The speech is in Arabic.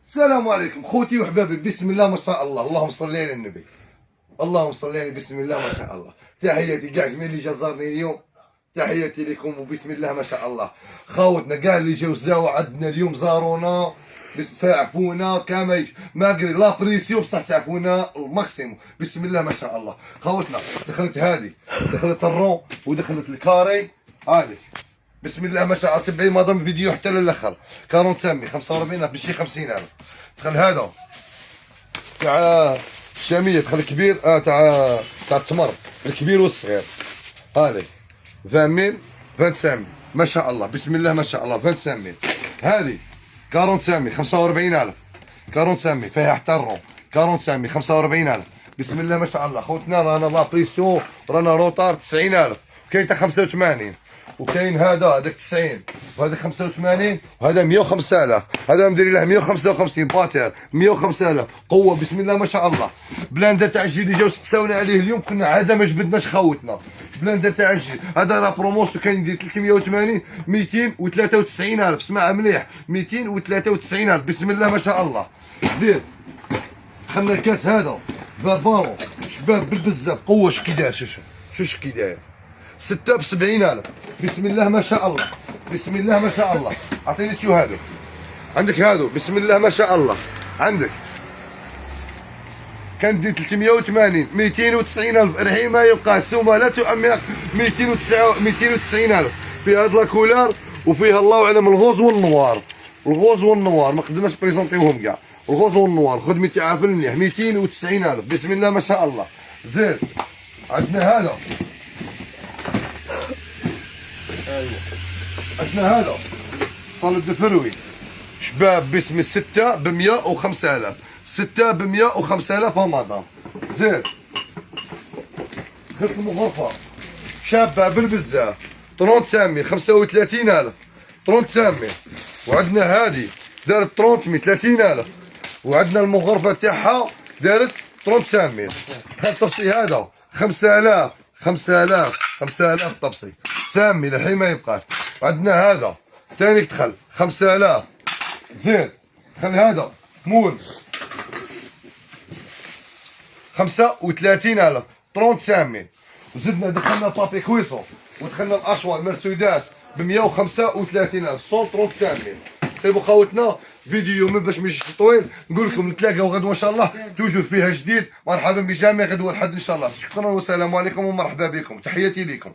السلام عليكم خوتي وحبابي، بسم الله ما شاء الله، اللهم صل على النبي، اللهم صل على بسم الله ما شاء الله. تحياتي كاع جميع اللي جا زارني اليوم، تحياتي لكم وبسم الله ما شاء الله. خاوتنا كاع اللي جاو زاو عندنا اليوم زارونا، ساعفونا كما ماغري لا بريسيو بصح ساعفونا الماكسيموم، بسم الله ما شاء الله. خاوتنا دخلت هذه، دخلت الرون ودخلت الكاري هذه، بسم الله ما شاء الله. تبعي مادام الفيديو حتى للاخر. 40 سامي 45 ماشي 50,000. دخل هذا تاع الشاميه، دخل الكبير تاع التمر الكبير والصغير هذه 20,000 25 ما شاء الله، بسم الله ما شاء الله. 25,000 هذه 40 سامي 45,000. 40 سامي فيها حتى الرون 40 سامي 45,000 بسم الله ما شاء الله. خوتنا رانا لا بريسيون، رانا روطار 90,000. كاين تاع 85 وكاين هذاك 90 وهذاك 85 وهذا 105,000. هذا مدير له 155 باتر 105,000 قوه بسم الله ما شاء الله. بلاندا تاع الجي اللي جاو سقساونا عليه اليوم كنا عاده ما جبدناش خوتنا. بلاندا تاع الجي هذا راه بروموسيون كاين يدير 380 293,000. اسمع مليح 293,000 بسم الله ما شاء الله. زيد دخلنا الكاس هذا بابارو شباب بالبزاف قوه. شكي داير شو شكي داير 6 ب70,000 بسم الله ما شاء الله. بسم الله ما شاء الله. اعطيني شو هادو عندك هادو بسم الله ما شاء الله. عندك كندير 380 290,000 رحيمه يبقى السومه لا تؤمن 290,000 في هاد لاكولار وفيها الله اعلم الغوز والنوار. الغوز والنوار ما قدرناش بريزونطيوهم كاع. الغوز والنوار الخدمه عارف مليح 290,000 بسم الله ما شاء الله. زيد عندنا هذا، عندنا هذا طالب دفروي شباب باسم 6 ب 105,000. 6 ب 105,000 مدام. زيد خدت المغرفة شابة بالبزاف 30 سامي 35,000. 30 سامي وعندنا هذه دارت 30 30,000 وعندنا المغرفة تاعها دارت 30 سامي. دخل الطبسي هذا 5,000 5,000 5,000 طبسي سامي للحين ما يبقاش. وعندنا هذا ثاني دخل 5,000. زيد دخل هذا مول 35,000 30 سامي. وزدنا دخلنا بابي كويسون ودخلنا الاشوار مرسيدس ب 135,000 صول 30 سامي. سيبوا خاوتنا فيديو من باش مش طويل، نقول لكم نتلاقاو غدوه ان شاء الله توجد فيها جديد. مرحبا بجميع غدوه الحد ان شاء الله. شكرا والسلام عليكم ومرحبا بكم، تحياتي لكم.